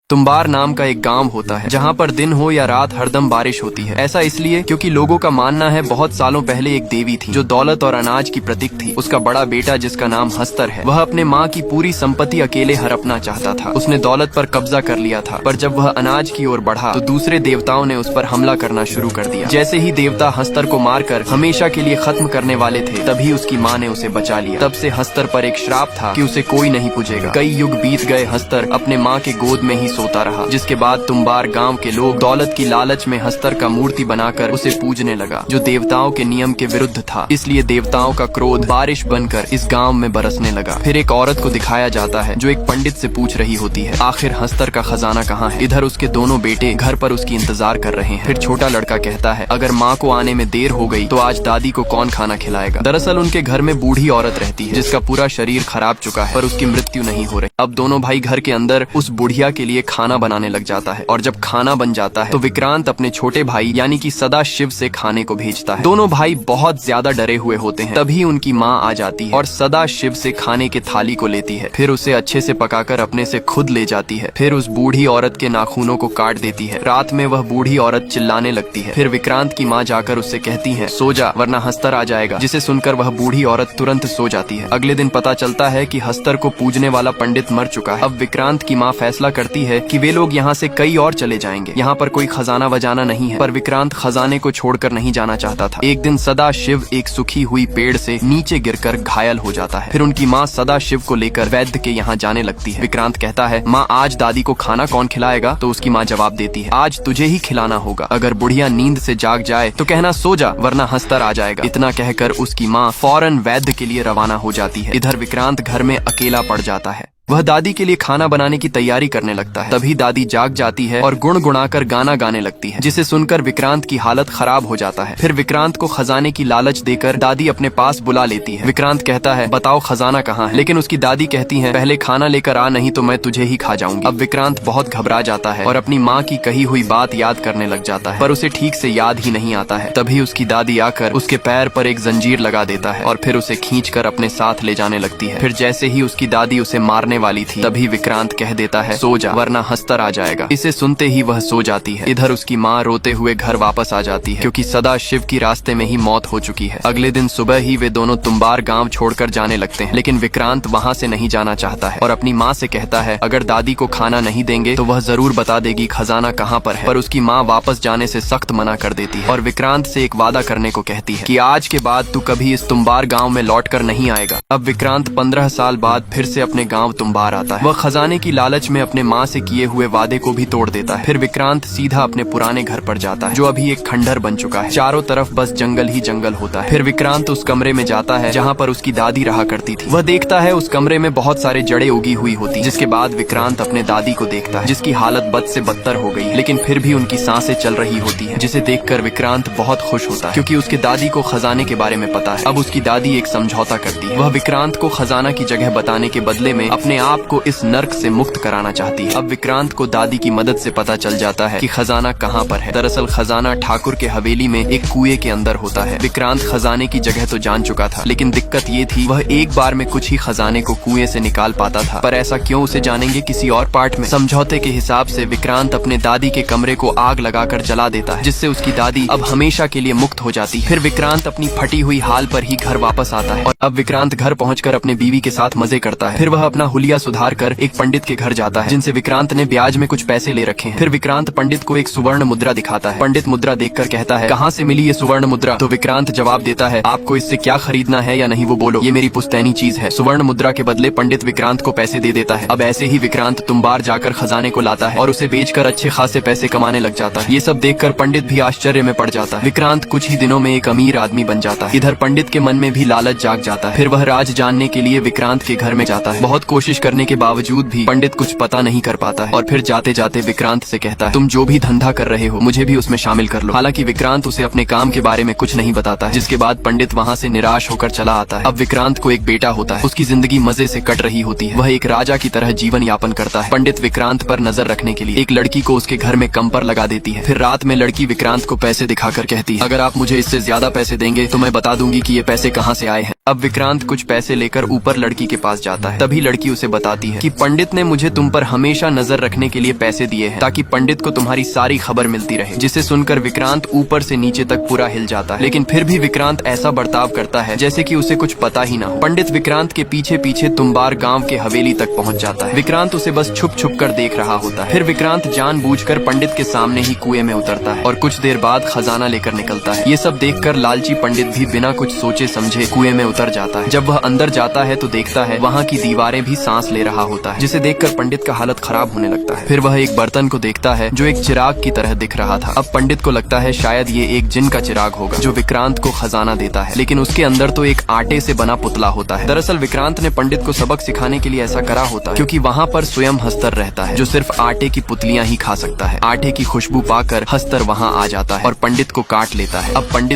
तुम्बार नाम का एक गांव होता है जहां पर दिन हो या रात हरदम बारिश होती है। ऐसा इसलिए क्योंकि लोगों का मानना है बहुत सालों पहले एक देवी थी जो दौलत और अनाज की प्रतीक थी। उसका बड़ा बेटा जिसका नाम हस्तर है, वह अपने माँ की पूरी संपत्ति अकेले हड़पना चाहता था। उसने दौलत पर कब्जा कर लिया था, पर जब वह अनाज की ओर बढ़ा तो दूसरे देवताओं ने उस पर हमला करना शुरू कर दिया। जैसे ही देवता हस्तर को मारकर हमेशा के लिए खत्म करने वाले थे, तभी उसकी माँ ने उसे बचा लिया। तब से हस्तर पर एक श्राप था कि उसे कोई नहीं पूजेगा। कई युग बीत गए, हस्तर अपने माँ के गोद में ही सोता रहा, जिसके बाद तुम्बार गांव के लोग दौलत की लालच में हस्तर का मूर्ति बनाकर उसे पूजने लगा, जो देवताओं के नियम के विरुद्ध था। इसलिए देवताओं का क्रोध बारिश बनकर इस गांव में बरसने लगा। फिर एक औरत को दिखाया जाता है जो एक पंडित से पूछ रही होती है, आखिर हस्तर का खजाना कहाँ है। इधर उसके दोनों बेटे घर पर उसकी इंतजार कर रहे हैं। फिर छोटा लड़का कहता है, अगर माँ को आने में देर हो गई तो आज दादी को कौन खाना खिलाएगा। दरअसल उनके घर में बूढ़ी औरत रहती है जिसका पूरा शरीर खराब चुका है, पर उसकी मृत्यु नहीं हो रही। अब दोनों भाई घर के अंदर उस बुढ़िया के लिए खाना बनाने लग जाता है, और जब खाना बन जाता है तो विक्रांत अपने छोटे भाई यानी कि सदा शिव से खाने को भेजता है। दोनों भाई बहुत ज्यादा डरे हुए होते हैं। तभी उनकी माँ आ जाती है और सदा शिव से खाने के थाली को लेती है, फिर उसे अच्छे से पकाकर अपने से खुद ले जाती है। फिर उस बूढ़ी औरत के नाखूनों को काट देती है। रात में वह बूढ़ी औरत चिल्लाने लगती है। फिर विक्रांत की माँ जाकर उससे कहती है, सो जा वरना हस्तर आ जाएगा, जिसे सुनकर वह बूढ़ी औरत तुरंत सो जाती है। अगले दिन पता चलता है कि हस्तर को पूजने वाला पंडित मर चुका है। अब विक्रांत की माँ फैसला करती है कि वे लोग यहाँ से कई और चले जाएंगे। यहाँ पर कोई खजाना वजाना नहीं है, पर विक्रांत खजाने को छोड़कर नहीं जाना चाहता था। एक दिन सदा शिव एक सूखी हुई पेड़ से नीचे गिरकर घायल हो जाता है। फिर उनकी माँ सदा शिव को लेकर वैद्य के यहाँ जाने लगती है। विक्रांत कहता है, माँ आज दादी को खाना कौन खिलाएगा। तो उसकी माँ जवाब देती है, आज तुझे ही खिलाना होगा। अगर बुढ़िया नींद से जाग जाए तो कहना सो जा वरना हस्तर आ जाएगा। इतना कहकर उसकी माँ फौरन वैद्य के लिए रवाना हो जाती है। इधर विक्रांत घर में अकेला पड़ जाता है। वह दादी के लिए खाना बनाने की तैयारी करने लगता है। तभी दादी जाग जाती है और गुणगुणाकर गाना गाने लगती है, जिसे सुनकर विक्रांत की हालत खराब हो जाता है। फिर विक्रांत को खजाने की लालच देकर दादी अपने पास बुला लेती है। विक्रांत कहता है, बताओ खजाना कहाँ है। लेकिन उसकी दादी कहती है, पहले खाना लेकर आ, नहीं तो मैं तुझे ही खा जाऊंगी। अब विक्रांत बहुत घबरा जाता है और अपनी माँ की कही हुई बात याद करने लग जाता है, पर उसे ठीक से याद ही नहीं आता है। तभी उसकी दादी आकर उसके पैर पर एक जंजीर लगा देता है और फिर उसे खींचकर अपने साथ ले जाने लगती है। फिर जैसे ही उसकी दादी उसे मारने वाली थी, तभी विक्रांत कह देता है, सो जा वरना हस्तर आ जाएगा। इसे सुनते ही वह सो जाती है। इधर उसकी माँ रोते हुए घर वापस आ जाती है, क्योंकि सदा शिव की रास्ते में ही मौत हो चुकी है। अगले दिन सुबह ही वे दोनों तुम्बार गांव छोड़कर जाने लगते हैं, लेकिन विक्रांत वहां से नहीं जाना चाहता है और अपनी माँ से कहता है, अगर दादी को खाना नहीं देंगे तो वह जरूर बता देगी खजाना कहाँ पर है। पर उसकी माँ वापस जाने से सख्त मना कर देती है और विक्रांत से एक वादा करने को कहती है कि आज के बाद तू कभी इस तुम्बार गाँव में लौट कर नहीं आएगा। अब विक्रांत 15 साल बाद फिर से अपने गाँव तुम्बार आता है। वह खजाने की लालच में अपने माँ से किए हुए वादे को भी तोड़ देता है। फिर विक्रांत सीधा अपने पुराने घर पर जाता है, जो अभी एक खंडहर बन चुका है। चारों तरफ बस जंगल ही जंगल होता है। फिर विक्रांत उस कमरे में जाता है जहाँ पर उसकी दादी रहा करती थी। वह देखता है उस कमरे में बहुत सारे जड़ें उगी हुई होती। जिसके बाद विक्रांत अपने दादी को देखता है, जिसकी हालत बद से बदतर हो गई, लेकिन फिर भी उनकी सांसें चल रही होती है, जिसे देखकर विक्रांत बहुत खुश होता है, क्योंकि उसके दादी को खजाने के बारे में पता है। अब उसकी दादी एक समझौता करती है। वह विक्रांत को खजाना की जगह बताने के बदले में अपने आप को इस नर्क से मुक्त कराना चाहती है। अब विक्रांत को दादी की मदद से पता चल जाता है कि खजाना कहाँ पर है। दरअसल खजाना ठाकुर के हवेली में एक कुएं के अंदर होता है। विक्रांत खजाने की जगह तो जान चुका था, लेकिन दिक्कत ये थी वह एक बार में कुछ ही खजाने को कुएं से निकाल पाता था। पर ऐसा क्यों, उसे जानेंगे किसी और पार्ट में। समझौते के हिसाब से विक्रांत अपने दादी के कमरे को आग लगाकर जला देता है, जिससे उसकी दादी अब हमेशा के लिए मुक्त हो जाती है। फिर विक्रांत अपनी फटी हुई हाल पर ही घर वापस आता है और अब विक्रांत घर पहुंचकर अपने बीवी के साथ मजे करता है। फिर वह अपना हुलिया सुधार कर एक पंडित के घर जाता है, जिनसे विक्रांत ने ब्याज में कुछ पैसे ले रखे हैं। फिर विक्रांत पंडित को एक सुवर्ण मुद्रा दिखाता है। पंडित मुद्रा देखकर कहता है, कहाँ से मिली ये सुवर्ण मुद्रा। तो विक्रांत जवाब देता है, आपको इससे क्या खरीदना है या नहीं वो बोलो, ये मेरी पुश्तैनी चीज है। सुवर्ण मुद्रा के बदले पंडित विक्रांत को पैसे दे देता है। अब ऐसे ही विक्रांत तुम्बार जाकर खजाने को लाता है और उसे बेचकर अच्छे खासे पैसे कमाने लग जाता है। ये सब देखकर पंडित भी आश्चर्य में पड़ जाता है। विक्रांत कुछ ही दिनों में एक अमीर आदमी बन जाता है। इधर पंडित के मन में भी लालच जाग जाता है। फिर वह राज जानने के लिए विक्रांत के घर में जाता है। बहुत कोशिश करने के बावजूद भी पंडित कुछ पता नहीं कर पाता है और फिर जाते जाते विक्रांत से कहता है, तुम जो भी धंधा कर रहे हो मुझे भी उसमें शामिल कर लो। हालांकि विक्रांत उसे अपने काम के बारे में कुछ नहीं बताता है, जिसके बाद पंडित वहाँ से निराश होकर चला आता है। अब विक्रांत को एक बेटा होता है। उसकी जिंदगी मजे से कट रही होती है। वह एक राजा की तरह जीवन यापन करता है। पंडित विक्रांत पर नजर रखने के लिए एक लड़की को उसके घर में कम पर लगा देती है। फिर रात में लड़की विक्रांत को पैसे दिखाकर कहती है, अगर आप मुझे इससे ज्यादा पैसे देंगे तो मैं बता दूंगी कि ये पैसे कहाँ से आए हैं। अब विक्रांत कुछ पैसे लेकर ऊपर लड़की के पास जाता है। तभी लड़की उसे बताती है कि पंडित ने मुझे तुम पर हमेशा नजर रखने के लिए पैसे दिए हैं ताकि पंडित को तुम्हारी सारी खबर मिलती रहे। जिसे सुनकर विक्रांत ऊपर से नीचे तक पूरा हिल जाता है, लेकिन फिर भी विक्रांत ऐसा बर्ताव करता है जैसे कि उसे कुछ पता ही ना हो। पंडित विक्रांत के पीछे पीछे तुम्बार गांव के हवेली तक पहुंच जाता है। विक्रांत उसे बस छुप छुप कर देख रहा होता है। फिर विक्रांत जानबूझकर पंडित के सामने ही कुएं में उतरता है और कुछ देर बाद खजाना लेकर निकलता है। ये सब देखकर लालची पंडित भी बिना कुछ सोचे समझे कुएं में उतर जाता है। जब वह अंदर जाता है तो देखता है वहाँ की दीवारें भी सांस ले रहा होता है, जिसे देखकर पंडित का हालत खराब होने लगता है। फिर वह एक बर्तन को देखता है जो एक चिराग की तरह दिख रहा था। अब पंडित को लगता है शायद ये एक जिन का चिराग होगा जो विक्रांत को खजाना देता है, लेकिन उसके अंदर तो एक आटे से बना पुतला होता है। दरअसल विक्रांत ने पंडित को सबक सिखाने के लिए ऐसा करा होता है क्योंकि वहाँ पर स्वयं हस्तर रहता है जो सिर्फ आटे की पुतलियां ही खा सकता है। आटे की खुशबू पाकर हस्तर वहाँ आ जाता है और पंडित को काट लेता है। अब पंडित